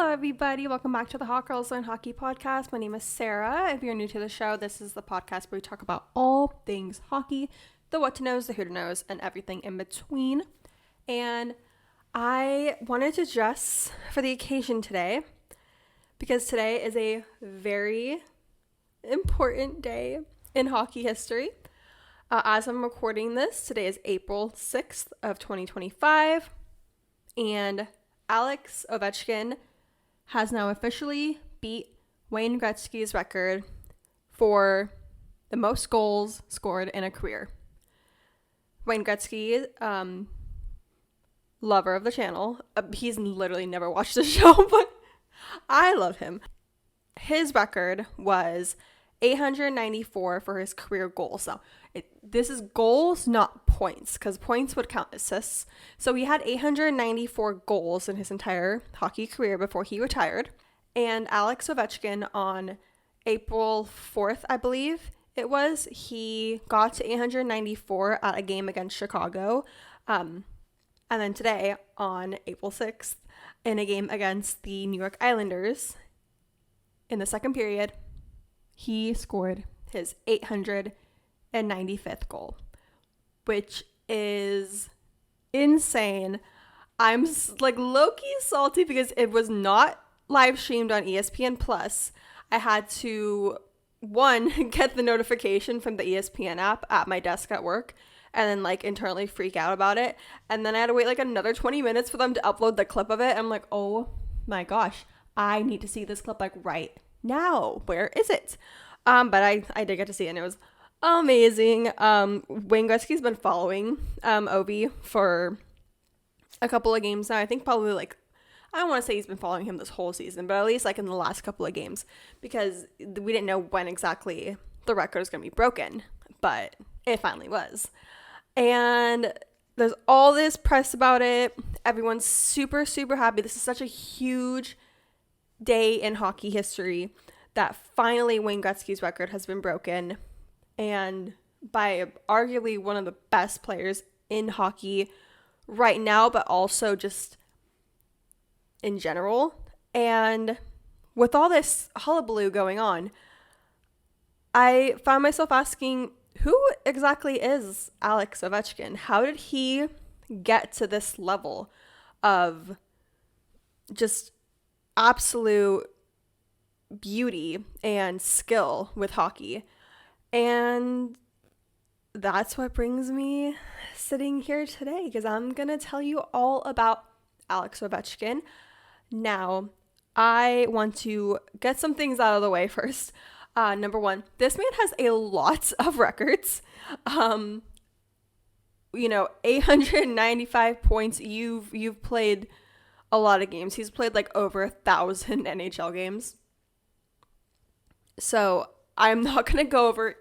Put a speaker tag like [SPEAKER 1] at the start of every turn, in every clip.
[SPEAKER 1] Hello, everybody. Welcome back to the Hot Girls Learn Hockey podcast. My name is Sarah. If you're new to the show, this is the podcast where we talk about all things hockey, the what to knows, the who to knows, and everything in between. And I wanted to dress for the occasion today because today is a very important day in hockey history. As I'm recording this, today is April 6th of 2025, and Alex Ovechkin has now officially beat Wayne Gretzky's record for the most goals scored in a career. Wayne Gretzky, lover of the channel, he's literally never watched the show, but I love him. His record was 894 for his career goals. Now, this is goals, not points, because points would count assists. So he had 894 goals in his entire hockey career before he retired. And Alex Ovechkin, on April 4th, I believe it was, he got to 894 at a game against Chicago. And then today, on April 6th, in a game against the New York Islanders, in the second period, he scored his 895th goal, which is insane. I'm like low-key salty because it was not live streamed on ESPN Plus. I had to, one, get the notification from the ESPN app at my desk at work and then like internally freak out about it. And then I had to wait like another 20 minutes for them to upload the clip of it. I'm like, oh my gosh, I need to see this clip like right now. Where is it? But I did get to see it and it was amazing. Wayne Gretzky's been following Ovi for a couple of games now. I think probably like, I don't want to say he's been following him this whole season, but at least like in the last couple of games, because we didn't know when exactly the record was going to be broken, but it finally was. And there's all this press about it. Everyone's super, super happy. This is such a huge day in hockey history that finally Wayne Gretzky's record has been broken, and by arguably one of the best players in hockey right now, but also just in general. And with all this hullabaloo going on, I found myself asking, who exactly is Alex Ovechkin? How did he get to this level of just absolute beauty and skill with hockey? And that's what brings me sitting here today, because I'm going to tell you all about Alex Ovechkin. Now, I want to get some things out of the way first. Number one, this man has a lot of records. 895 points. You've played a lot of games. He's played like over 1,000 NHL games. So I'm not going to go over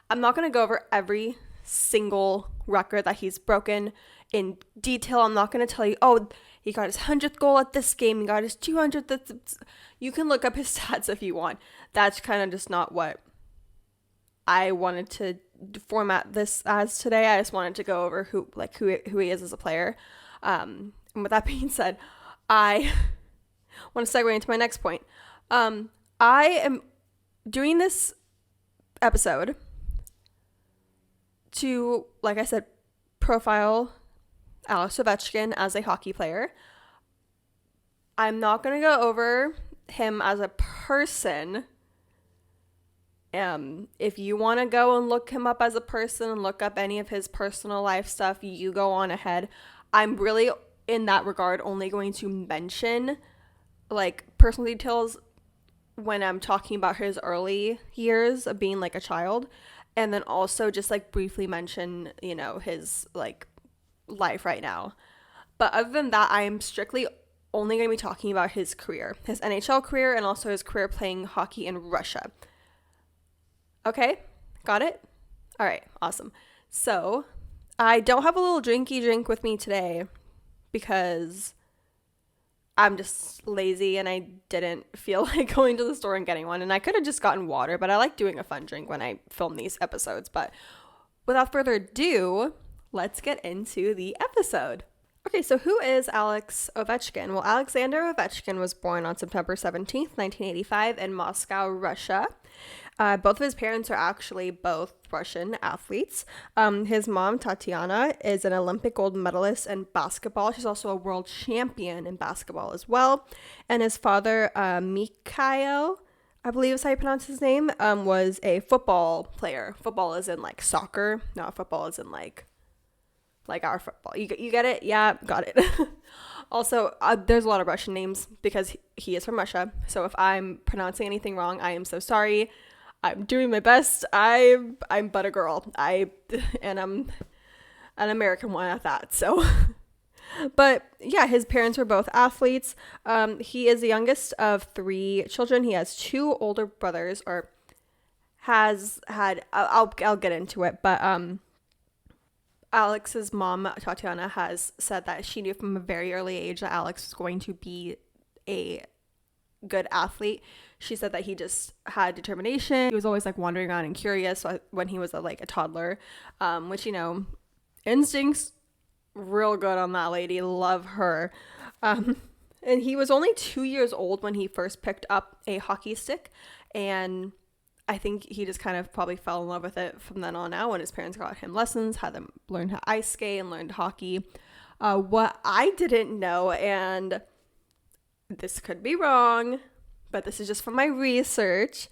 [SPEAKER 1] I'm not going to go over every single record that he's broken in detail. I'm not going to tell you, oh, he got his 100th goal at this game, he got his 200th. You can look up his stats if you want. That's kind of just not what I wanted to format this as today. I just wanted to go over who he is as a player. And with that being said, I want to segue into my next point. I am doing this episode to, like I said, profile Alex Ovechkin as a hockey player. I'm not going to go over him as a person. If you want to go and look him up as a person and look up any of his personal life stuff, you go on ahead. I'm really, in that regard, only going to mention like personal details when I'm talking about his early years of being like a child, and then also just like briefly mention, his like life right now. But other than that, I am strictly only going to be talking about his career, his NHL career, and also his career playing hockey in Russia. Okay, got it? All right, awesome. So I don't have a little drinky drink with me today because I'm just lazy and I didn't feel like going to the store and getting one. And I could have just gotten water, but I like doing a fun drink when I film these episodes. But without further ado, let's get into the episode. Okay, so who is Alex Ovechkin? Well, Alexander Ovechkin was born on September 17th, 1985 in Moscow, Russia. Both of his parents are actually both Russian athletes. His mom, Tatiana, is an Olympic gold medalist in basketball. She's also a world champion in basketball as well. And his father, Mikhail, I believe is how you pronounce his name, was a football player. Football is in like soccer, not football is in like our football. You get it? Yeah, got it. Also, there's a lot of Russian names because he is from Russia. So if I'm pronouncing anything wrong, I am so sorry. I'm doing my best. I'm but a girl. And I'm an American one at that. So, but yeah, his parents were both athletes. He is the youngest of 3 children. He has 2 older brothers, or has had. I'll get into it, but Alex's mom, Tatiana, has said that she knew from a very early age that Alex was going to be a good athlete. She said that he just had determination. He was always like wandering around and curious when he was like a toddler, which, instincts real good on that lady. Love her. And he was only 2 years old when he first picked up a hockey stick, and I think he just kind of probably fell in love with it from then on out when his parents got him lessons, had them learn how to ice skate and learned hockey. What I didn't know, and this could be wrong, but this is just from my research,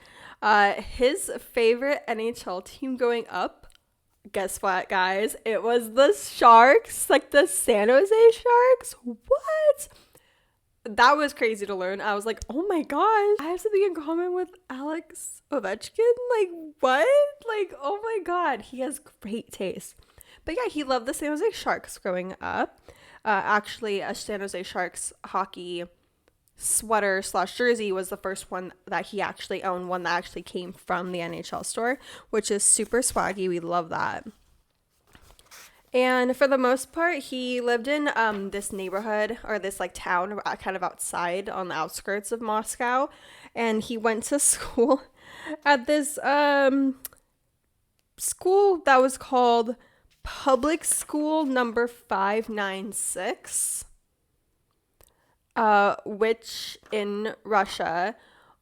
[SPEAKER 1] his favorite NHL team growing up, guess what, guys? It was the Sharks, like the San Jose Sharks. What? That was crazy to learn. I was like, oh my gosh, I have something in common with Alex Ovechkin. Like, what? Like, oh my God, he has great taste. But yeah, he loved the San Jose Sharks growing up. Actually, a San Jose Sharks hockey sweater / jersey was the first one that he actually owned, one that actually came from the NHL store, which is super swaggy. We love that. And for the most part, he lived in this neighborhood, or this like town kind of outside on the outskirts of Moscow. And he went to school at this school that was called Public School Number 596, which in Russia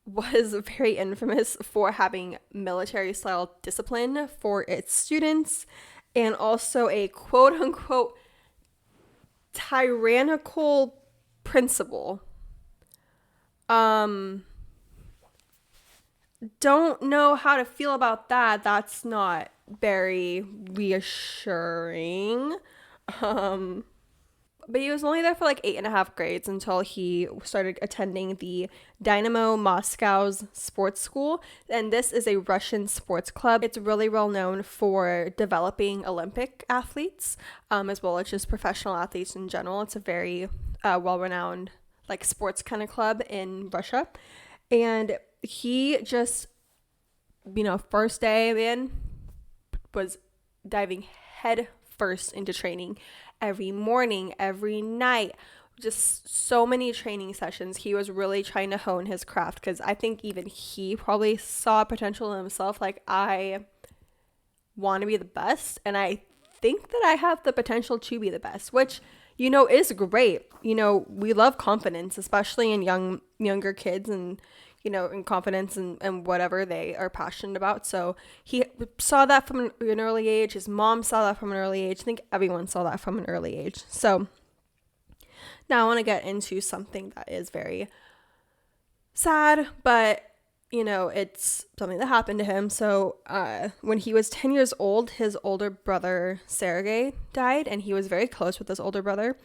[SPEAKER 1] was very infamous for having military style discipline for its students, and also a quote unquote tyrannical principal. Don't know how to feel about that. That's not very reassuring. But he was only there for like 8.5 grades until he started attending the Dynamo Moscow's sports school. And this is a Russian sports club. It's really well known for developing Olympic athletes, as well as just professional athletes in general. It's a very well-renowned like sports kind of club in Russia. And he just, first day in, was diving head first into training every morning, every night, just so many training sessions. He was really trying to hone his craft, because I think even he probably saw potential in himself. Like, I want to be the best, and I think that I have the potential to be the best, which, is great. We love confidence, especially in younger kids, and in confidence and whatever they are passionate about. So he saw that from an early age. His mom saw that from an early age. I think everyone saw that from an early age. So now I want to get into something that is very sad, but it's something that happened to him. So when he was 10 years old, his older brother Sergey died, and he was very close with his older brother,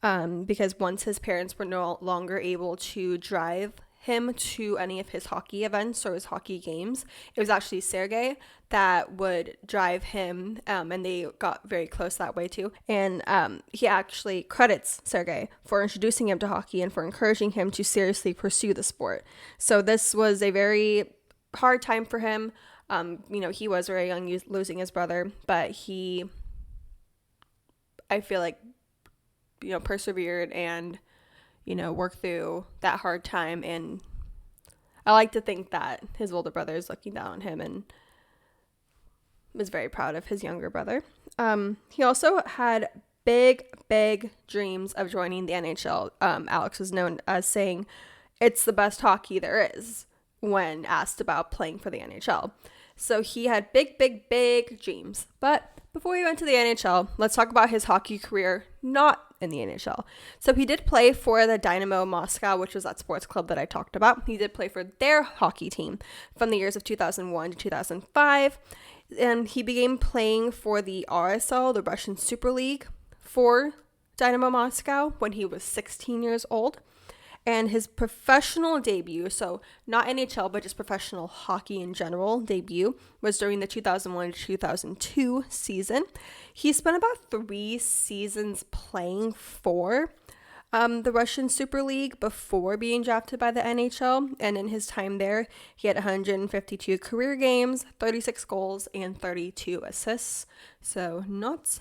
[SPEAKER 1] because once his parents were no longer able to drive him to any of his hockey events or his hockey games, it was actually Sergey that would drive him, and they got very close that way too. And he actually credits Sergey for introducing him to hockey and for encouraging him to seriously pursue the sport. So this was a very hard time for him. He was very young, losing his brother, but I feel like, persevered and work through that hard time. And I like to think that his older brother is looking down on him and was very proud of his younger brother. He also had big dreams of joining the NHL. Alex was known as saying it's the best hockey there is when asked about playing for the NHL. So he had big dreams. But before we went to the NHL, let's talk about his hockey career not in the NHL. So he did play for the Dynamo Moscow, which was that sports club that I talked about. He did play for their hockey team from the years of 2001 to 2005. And he began playing for the RSL, the Russian Super League, for Dynamo Moscow when he was 16 years old. And his professional debut, so not NHL, but just professional hockey in general debut, was during the 2001 to 2002 season. He spent about 3 seasons playing for the Russian Super League before being drafted by the NHL. And in his time there, he had 152 career games, 36 goals, and 32 assists. So not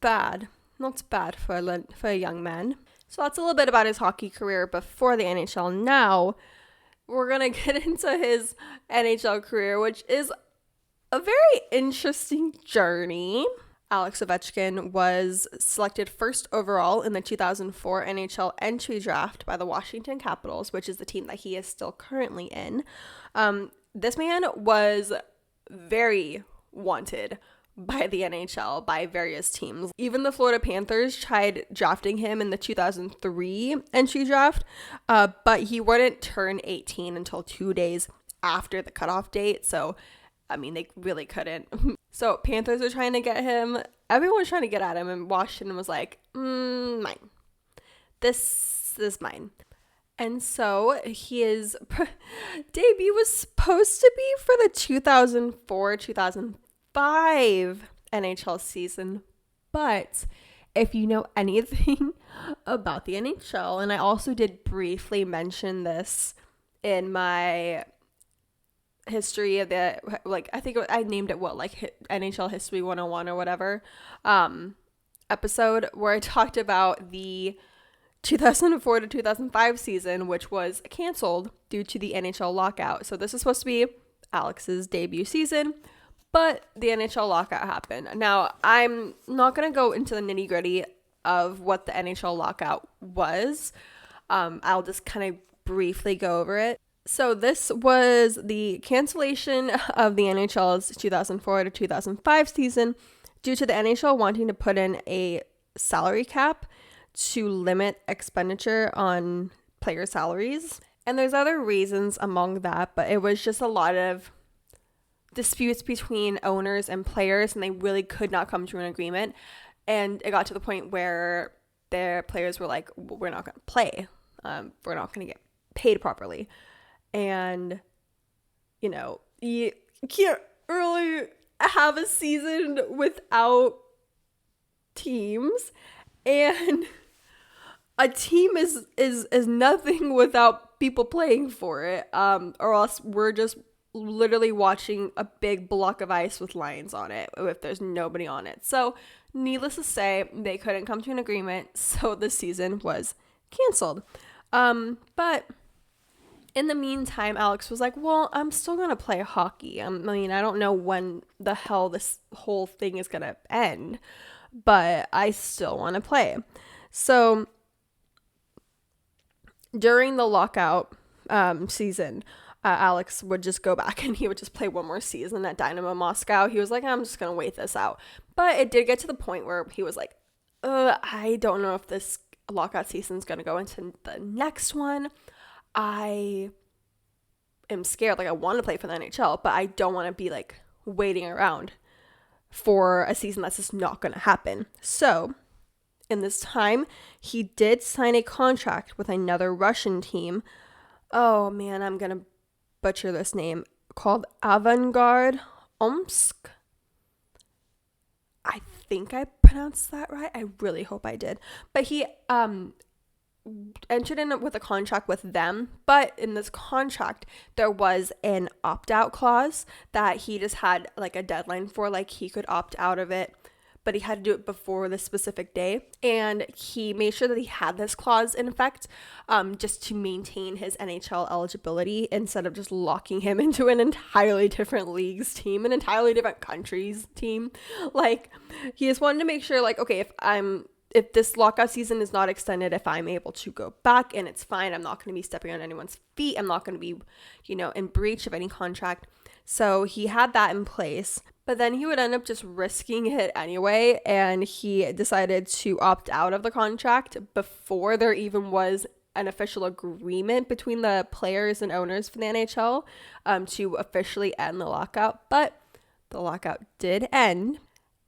[SPEAKER 1] bad. Not bad for a young man. So that's a little bit about his hockey career before the NHL. Now, we're going to get into his NHL career, which is a very interesting journey. Alex Ovechkin was selected first overall in the 2004 NHL entry draft by the Washington Capitals, which is the team that he is still currently in. This man was very wanted by the NHL, by various teams. Even the Florida Panthers tried drafting him in the 2003 entry draft, but he wouldn't turn 18 until 2 days after the cutoff date. So, I mean, they really couldn't. So Panthers are trying to get him. Everyone was trying to get at him, and Washington was like, mine. This is mine. And so his debut was supposed to be for the 2004-2005 NHL season, but if you know anything about the NHL, and I also did briefly mention this in my history of the, like, I think I named it NHL History 101 or whatever episode, where I talked about the 2004 to 2005 season, which was canceled due to the NHL lockout. So this is supposed to be Alex's debut season, but the NHL lockout happened. Now, I'm not going to go into the nitty gritty of what the NHL lockout was. I'll just kind of briefly go over it. So this was the cancellation of the NHL's 2004 to 2005 season due to the NHL wanting to put in a salary cap to limit expenditure on player salaries. And there's other reasons among that, but it was just a lot of disputes between owners and players, and they really could not come to an agreement. And it got to the point where their players were like, we're not going to play. We're not going to get paid properly. And, you know, you can't really have a season without teams. And a team is nothing without people playing for it. Or else we're just literally watching a big block of ice with lines on it if there's nobody on it. So needless to say, they couldn't come to an agreement, so the season was canceled. But in the meantime, Alex was like, well, I'm still going to play hockey. I mean, I don't know when the hell this whole thing is going to end, but I still want to play. So during the lockout season, Alex would just go back and he would just play one more season at Dynamo Moscow. He was like, I'm just going to wait this out. But it did get to the point where he was like, I don't know if this lockout season is going to go into the next one. I am scared. Like, I want to play for the NHL, but I don't want to be like waiting around for a season that's just not going to happen. So in this time, he did sign a contract with another Russian team. Oh man, I'm going to butcher this name, called Avangard Omsk. I think I pronounced that right. I really hope I did. But he entered in with a contract with them, but in this contract there was an opt-out clause that he just had like a deadline for, like he could opt out of it, but he had to do it before this specific day. And he made sure that he had this clause in effect just to maintain his NHL eligibility instead of just locking him into an entirely different league's team, an entirely different country's team. Like, he just wanted to make sure, like, okay, if I'm if this lockout season is not extended, if I'm able to go back, and it's fine. I'm not going to be stepping on anyone's feet. I'm not going to be, in breach of any contract. So he had that in place, but then he would end up just risking it anyway. And he decided to opt out of the contract before there even was an official agreement between the players and owners for the NHL to officially end the lockout. But the lockout did end.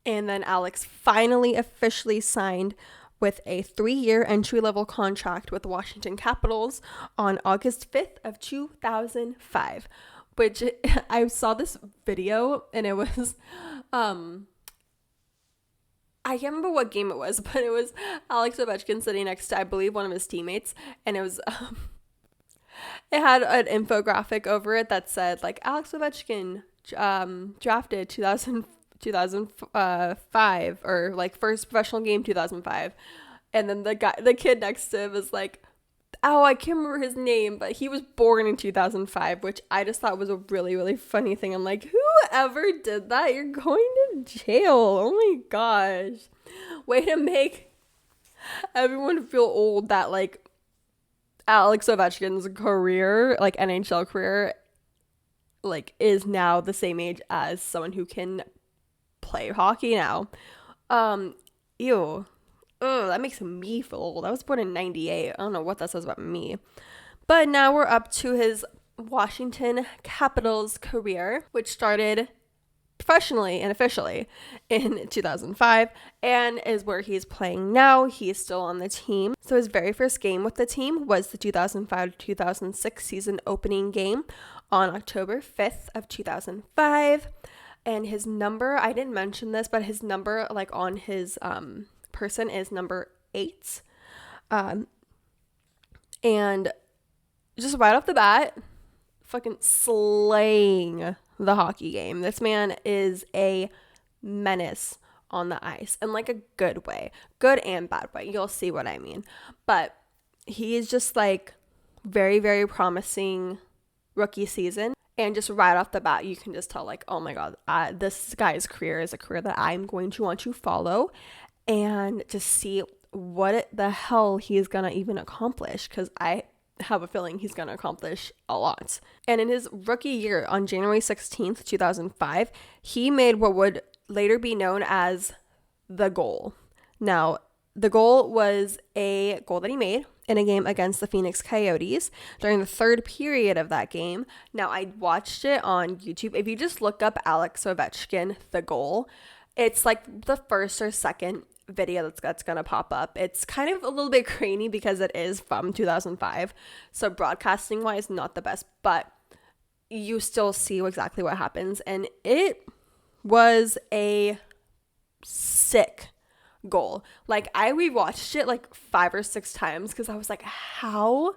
[SPEAKER 1] And then Alex finally officially signed with a 3-year entry-level contract with the Washington Capitals on August 5th of 2005, which I saw this video, and it was, I can't remember what game it was, but it was Alex Ovechkin sitting next to, I believe, one of his teammates, and it was, it had an infographic over it that said, like, Alex Ovechkin drafted 2005, or like first professional game 2005, and then the kid next to him was like, oh, I can't remember his name, but he was born in 2005, which I just thought was a really, really funny thing. I'm like, whoever did that, you're going to jail. Oh my gosh, way to make everyone feel old that like Alex Ovechkin's career, like NHL career, like is now the same age as someone who can play hockey now. Ew. Ugh, that makes me feel old. I was born in 98. I don't know what that says about me. But now we're up to his Washington Capitals career, which started professionally and officially in 2005 and is where he's playing now. He is still on the team. So his very first game with the team was the 2005-2006 season opening game on October 5th of 2005. And his number, I didn't mention this, but his number, like on his person, is number 8. And just right off the bat, fucking slaying the hockey game. This man is a menace on the ice, in like a good way, good and bad way. You'll see what I mean. But he is just like very, very promising rookie season. And just right off the bat, you can just tell, like, oh my God, this guy's career is a career that I'm going to want to follow and just see what the hell he's going to even accomplish, because I have a feeling he's going to accomplish a lot. And in his rookie year, on January 16th, 2005, he made what would later be known as the goal. Now, the goal was a goal that he made in a game against the Phoenix Coyotes during the third period of that game. Now, I watched it on YouTube. If you just look up Alex Ovechkin, the goal, it's like the first or second video that's going to pop up. It's kind of a little bit grainy because it is from 2005. So broadcasting wise, not the best, but you still see exactly what happens. And it was a sick goal. Like, I rewatched it like 5 or 6 times because I was like, how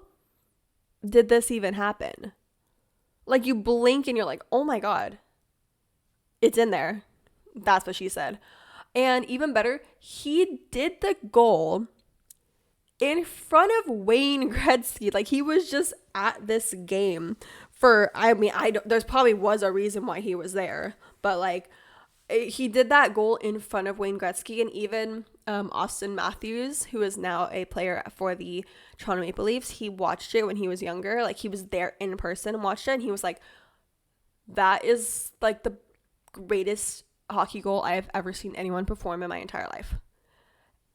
[SPEAKER 1] did this even happen? Like, you blink and you're like, oh my God, it's in there. That's what she said. And even better, he did the goal in front of Wayne Gretzky. Like, he was just at this game for, there's probably was a reason why he was there, but like, he did that goal in front of Wayne Gretzky, and even Austin Matthews, who is now a player for the Toronto Maple Leafs, he watched it when he was younger. Like, he was there in person and watched it, and he was like, that is like the greatest hockey goal I have ever seen anyone perform in my entire life.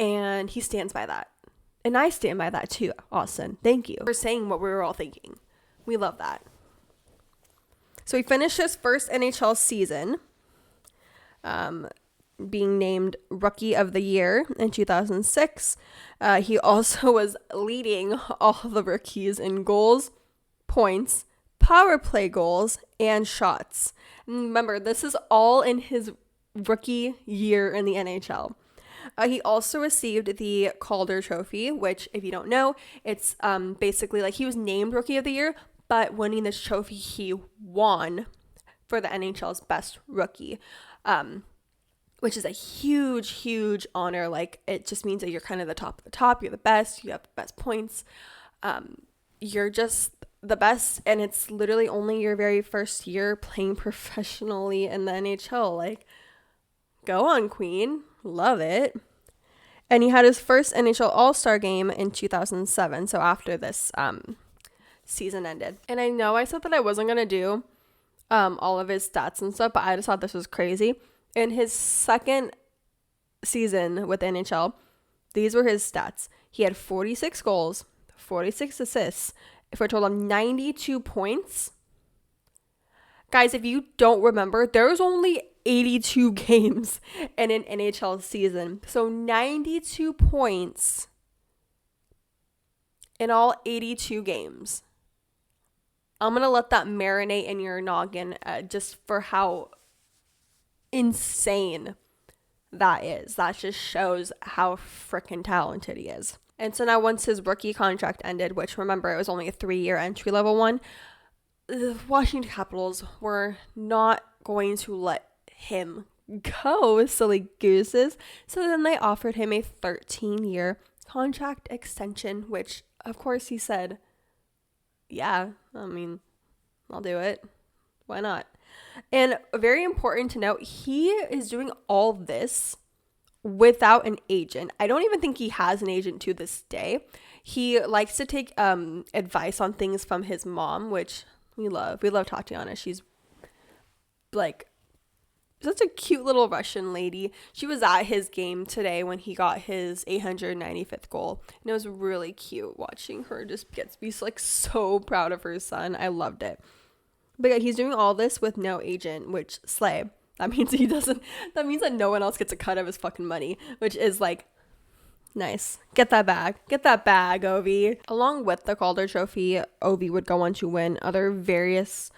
[SPEAKER 1] And he stands by that. And I stand by that too, Austin. Thank you for saying what we were all thinking. We love that. So he finished his first NHL season, being named Rookie of the Year in 2006. He also was leading all the rookies in goals, points, power play goals, and shots. And remember, this is all in his rookie year in the NHL. He also received the Calder Trophy, which, if you don't know, it's basically like he was named Rookie of the Year, but winning this trophy, he won for the NHL's best rookie, which is a huge, huge honor. Like, it just means that you're kind of the top of the top. You're the best. You have the best points. You're just the best, and it's literally only your very first year playing professionally in the NHL. Like, go on, queen. Love it. And he had his first NHL All-Star game in 2007, so after this season ended. And I know I said that I wasn't going to do all of his stats and stuff, but I just thought this was crazy. In his second season with the NHL, these were his stats. He had 46 goals, 46 assists, for a total of 92 points. Guys, if you don't remember, there was only 82 games in an NHL season. So 92 points in all 82 games. I'm going to let that marinate in your noggin just for how insane that is. That just shows how freaking talented he is. And so now once his rookie contract ended, which remember, it was only a 3-year entry-level one, the Washington Capitals were not going to let him go, silly gooses. So then they offered him a 13-year contract extension, which of course he said, yeah, I mean, I'll do it. Why not? And very important to note, he is doing all this without an agent. I don't even think he has an agent to this day. He likes to take advice on things from his mom, which we love. We love Tatiana. She's like such a cute little Russian lady. She was at his game today when he got his 895th goal. And it was really cute watching her just be like so proud of her son. I loved it. But yeah, he's doing all this with no agent, which slay. That means that means that no one else gets a cut of his fucking money, which is like nice. Get that bag, Ovi. Along with the Calder Trophy, Ovi would go on to win other various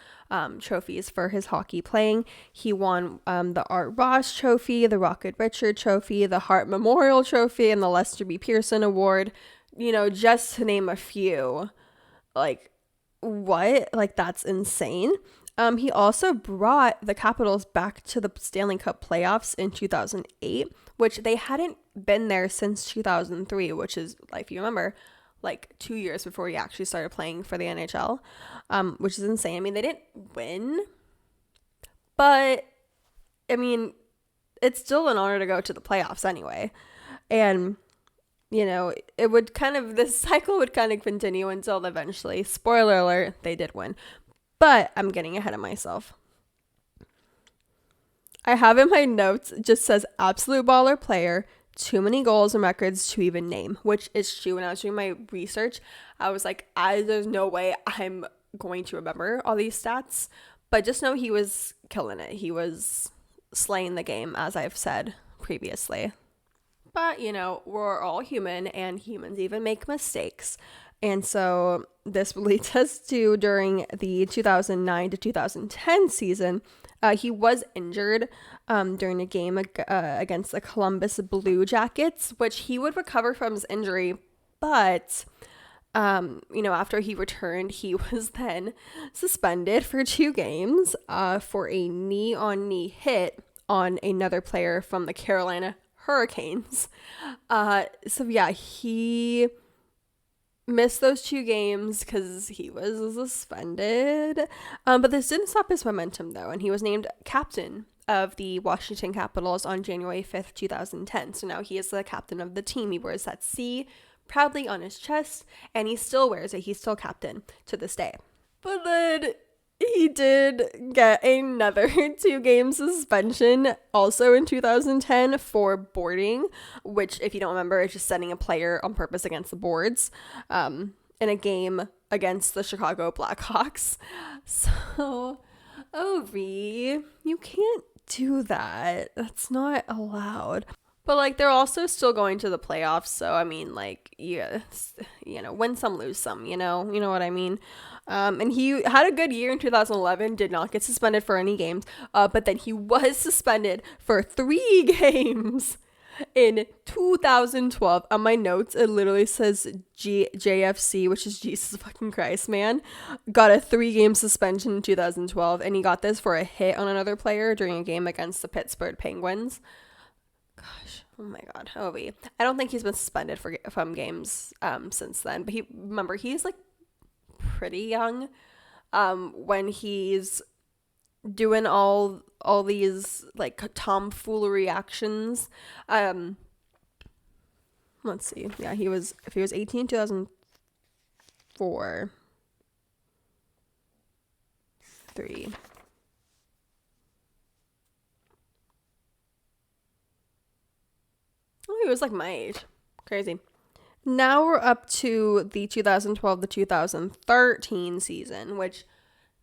[SPEAKER 1] trophies for his hockey playing. He won the Art Ross Trophy, the Rocket Richard Trophy, the Hart Memorial Trophy, and the Lester B. Pearson Award. You know, just to name a few. Like, what? Like, that's insane. He also brought the Capitals back to the Stanley Cup playoffs in 2008, which they hadn't been there since 2003, which is, like, if you remember, like 2 years before he actually started playing for the NHL, which is insane. I mean, they didn't win, but, I mean, it's still an honor to go to the playoffs anyway. And, you know, this cycle would kind of continue until eventually, spoiler alert, they did win. But I'm getting ahead of myself. I have in my notes, it just says absolute baller player, too many goals and records to even name, which is true. When I was doing my research, I was like, there's no way I'm going to remember all these stats. But just know he was killing it. He was slaying the game, as I've said previously. But, you know, we're all human, and humans even make mistakes. And so this leads us to during the 2009 to 2010 season, he was injured during a game against the Columbus Blue Jackets, which he would recover from his injury. But, you know, after he returned, he was then suspended for 2 games for a knee-on-knee hit on another player from the Carolina Hurricanes. So, yeah, he missed those 2 games because he was suspended. But this didn't stop his momentum, though, and he was named captain of the Washington Capitals on January 5th, 2010. So now he is the captain of the team. He wears that C proudly on his chest, and he still wears it. He's still captain to this day. But then he did get another 2-game suspension also in 2010 for boarding, which, if you don't remember, is just sending a player on purpose against the boards in a game against the Chicago Blackhawks. So, Ovi, you can't do that. That's not allowed. But, like, they're also still going to the playoffs, so, I mean, like, yeah, you know, win some, lose some, you know what I mean? And he had a good year in 2011, did not get suspended for any games, but then he was suspended for 3 games in 2012. On my notes, it literally says JFC, which is Jesus fucking Christ, man. Got a 3-game suspension in 2012, and he got this for a hit on another player during a game against the Pittsburgh Penguins. Gosh, oh my God, Ovi. I don't think he's been suspended from games since then, but he's like pretty young when he's doing all these like tomfoolery actions. Let's see. Yeah, if he was 18, 2004, 3. Oh, he was like my age. Crazy. Now we're up to the 2012 to 2013 season, which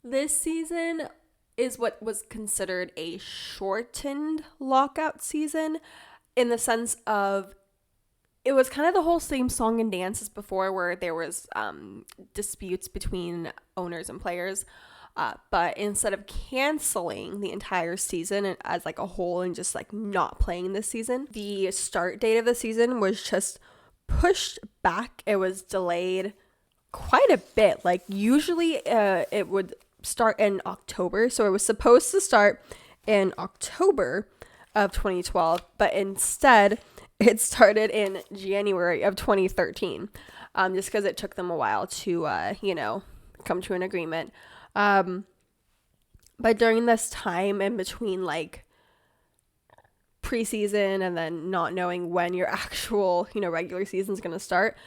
[SPEAKER 1] this season is what was considered a shortened lockout season, in the sense of it was kind of the whole same song and dance as before, where there was disputes between owners and players. But instead of canceling the entire season as like a whole and just like not playing this season, the start date of the season was just pushed back. It was delayed quite a bit. Like usually it would start in October. So it was supposed to start in October of 2012, but instead it started in January of 2013, just because it took them a while to, come to an agreement. But during this time in between, like, preseason and then not knowing when your actual, regular season is going to start,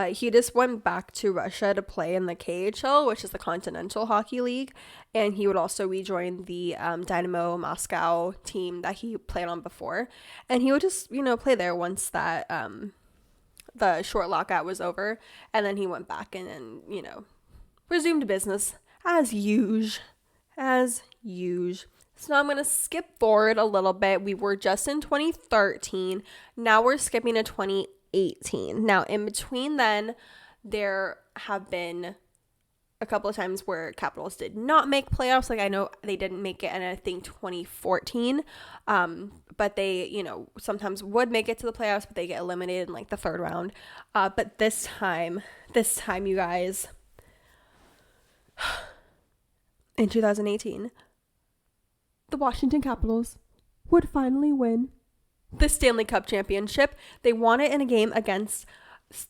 [SPEAKER 1] he just went back to Russia to play in the KHL, which is the Continental Hockey League, and he would also rejoin the Dynamo Moscow team that he played on before, and he would just, play there once that the short lockout was over, and then he went back and then, resumed business as usual. So now I'm going to skip forward a little bit. We were just in 2013. Now we're skipping to 2018. Now, in between then, there have been a couple of times where Capitals did not make playoffs. Like, I know they didn't make it in, I think, 2014. But they, sometimes would make it to the playoffs, but they get eliminated in, like, the third round. But this time, you guys, in 2018, the Washington Capitals would finally win the Stanley Cup championship. They won it in a game against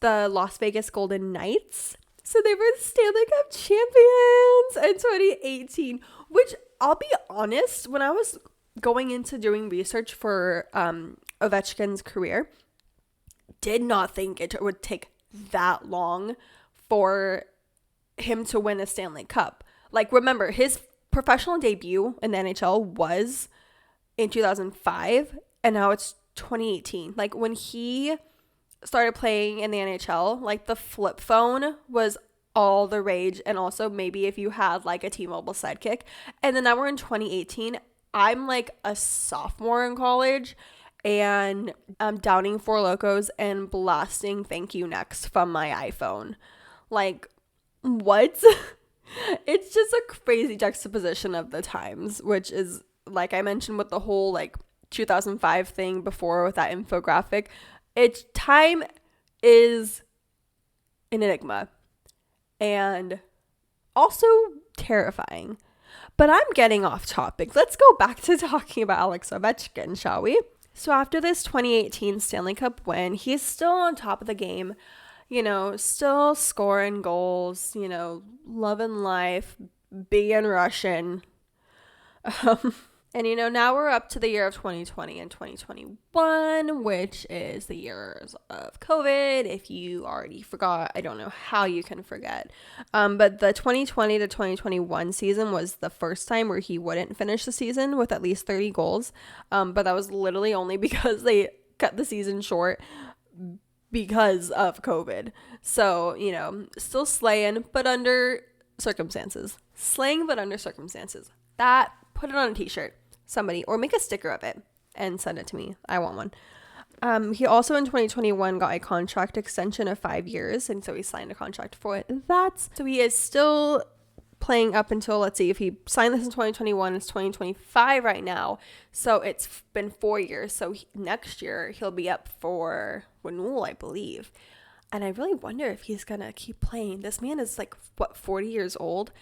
[SPEAKER 1] the Las Vegas Golden Knights. So they were the Stanley Cup champions in 2018, which, I'll be honest, when I was going into doing research for Ovechkin's career, did not think it would take that long for him to win a Stanley Cup. Like, remember, his professional debut in the NHL was in 2005, and now it's 2018. Like, when he started playing in the NHL, like, the flip phone was all the rage, and also maybe if you had, like, a T-Mobile Sidekick. And then now we're in 2018. I'm, like, a sophomore in college, and I'm downing Four Locos and blasting Thank You Next from my iPhone. Like, what? It's just a crazy juxtaposition of the times, which is, like I mentioned with the whole, like, 2005 thing before with that infographic. Time is an enigma and also terrifying. But I'm getting off topic. Let's go back to talking about Alex Ovechkin, shall we? So after this 2018 Stanley Cup win, he's still on top of the game. Still scoring goals, loving life, being Russian. And, now we're up to the year of 2020 and 2021, which is the years of COVID. If you already forgot, I don't know how you can forget. But the 2020 to 2021 season was the first time where he wouldn't finish the season with at least 30 goals. But that was literally only because they cut the season short because of COVID. So, still slaying, but under circumstances. Slaying, but under circumstances. That, put it on a t-shirt. Somebody, or make a sticker of it and send it to me. I want one. He also in 2021 got a contract extension of 5 years, and so he signed a contract for that. So he is still playing up until, let's see, if he signed this in 2021, it's 2025 right now. So it's been 4 years. So next year he'll be up for renewal, I believe. And I really wonder if he's gonna keep playing. This man is 40 years old,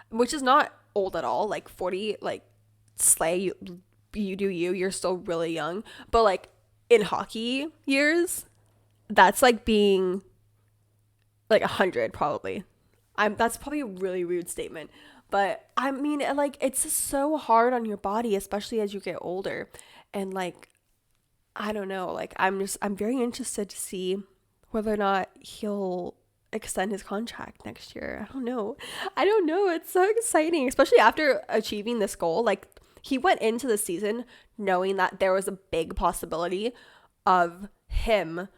[SPEAKER 1] which is not old at all. 40, slay, you do you're still really young. But in hockey years, that's being 100 probably. That's probably a really rude statement, but I mean, it's just so hard on your body, especially as you get older. And I don't know. Like, I'm very interested to see whether or not he'll extend his contract next year. I don't know. It's so exciting, especially after achieving this goal. Like, he went into the season knowing that there was a big possibility of him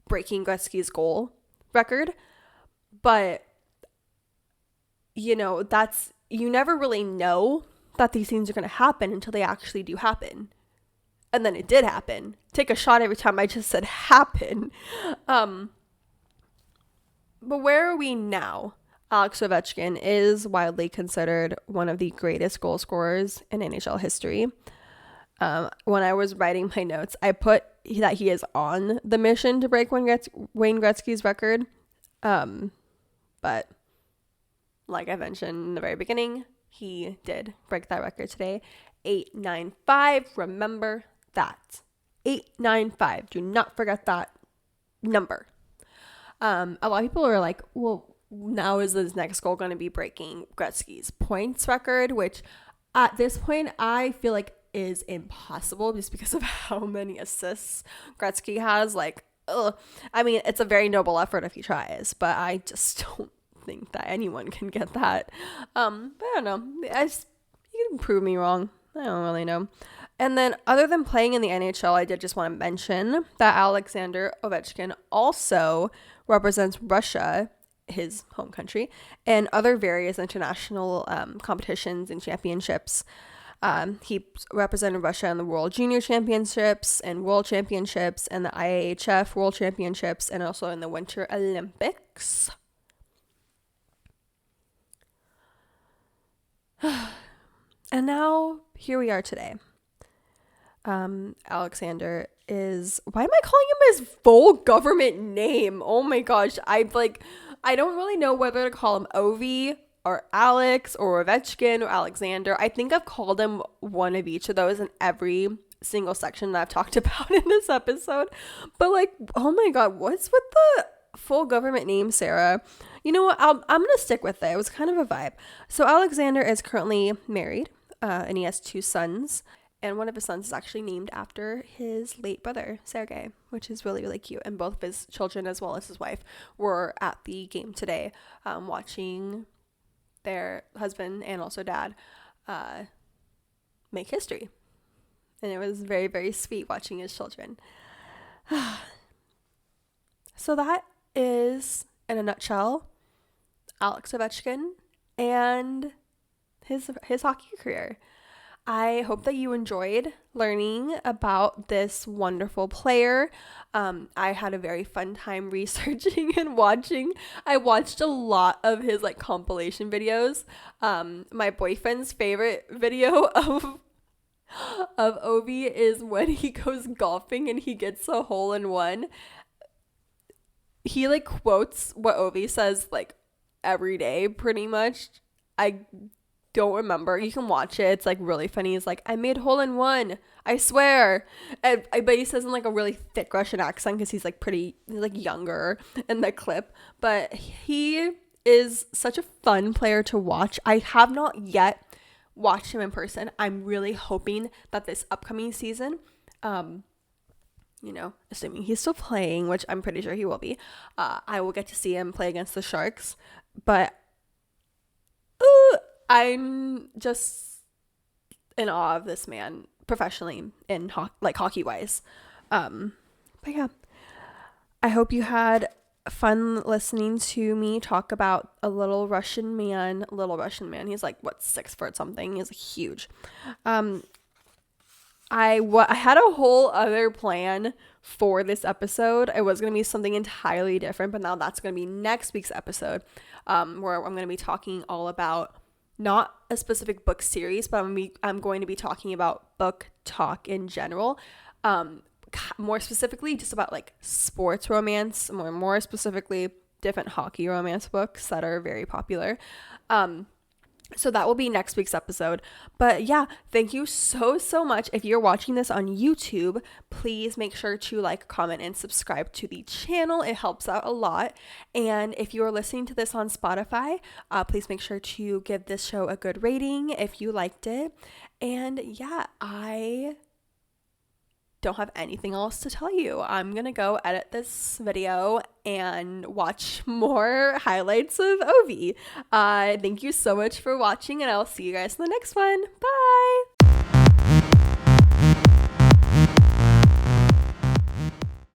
[SPEAKER 1] breaking Gretzky's goal record. But, you never really know that these things are going to happen until they actually do happen. And then it did happen. Take a shot every time I just said happen. But where are we now? Alex Ovechkin is widely considered one of the greatest goal scorers in NHL history. When I was writing my notes, I put that he is on the mission to break Wayne Gretzky's record. But like I mentioned in the very beginning, he did break that record today. 895. Remember that. 895. Do not forget that number. A lot of people are like, well, now is this next goal going to be breaking Gretzky's points record, which at this point I feel like is impossible just because of how many assists Gretzky has. Like, I mean, it's a very noble effort if he tries, but I just don't think that anyone can get that. But I don't know. You can prove me wrong. I don't really know. And then other than playing in the NHL, I did just want to mention that Alexander Ovechkin also represents Russia, his home country, and other various international competitions and championships. He represented Russia in the World Junior Championships and World Championships and the IAHF World Championships and also in the Winter Olympics. And now here we are today. Alexander is, why am I calling him his full government name? Oh my gosh. I don't really know whether to call him Ovi or Alex or Ovechkin or Alexander. I think I've called him one of each of those in every single section that I've talked about in this episode. But like, oh my God, what's with the full government name, Sarah? You know what? I'm going to stick with it. It was kind of a vibe. So Alexander is currently married and he has 2 sons. And one of his sons is actually named after his late brother, Sergei, which is really, really cute. And both of his children, as well as his wife, were at the game today watching their husband and also dad make history. And it was very, very sweet watching his children. So that is, in a nutshell, Alex Ovechkin and his hockey career. I hope that you enjoyed learning about this wonderful player. I had a very fun time researching and watching. I watched a lot of his compilation videos. My boyfriend's favorite video of Ovi is when he goes golfing and he gets a hole-in-one. He quotes what Ovi says every day pretty much. I don't remember. You can watch it. It's really funny. He's like, I made hole-in-one, I swear. But he says in a really thick Russian accent because he's he's younger in the clip. But he is such a fun player to watch. I have not yet watched him in person. I'm really hoping that this upcoming season, assuming he's still playing, which I'm pretty sure he will be, I will get to see him play against the Sharks. But I'm just in awe of this man professionally in hockey wise. But yeah, I hope you had fun listening to me talk about a little Russian man. He's 6 foot something. He's huge. I had a whole other plan for this episode. It was going to be something entirely different, but now that's going to be next week's episode, where I'm going to be talking all about not a specific book series, but I'm going to be talking about book talk in general. More specifically, just about sports romance, more specifically different hockey romance books that are very popular. So that will be next week's episode. But yeah, thank you so much. If you're watching this on YouTube, please make sure to comment, and subscribe to the channel. It helps out a lot. And if you're listening to this on Spotify, please make sure to give this show a good rating if you liked it. And yeah, I don't have anything else to tell you. I'm gonna go edit this video and watch more highlights of Ovi. Thank you so much for watching, and I'll see you guys in the next one. Bye!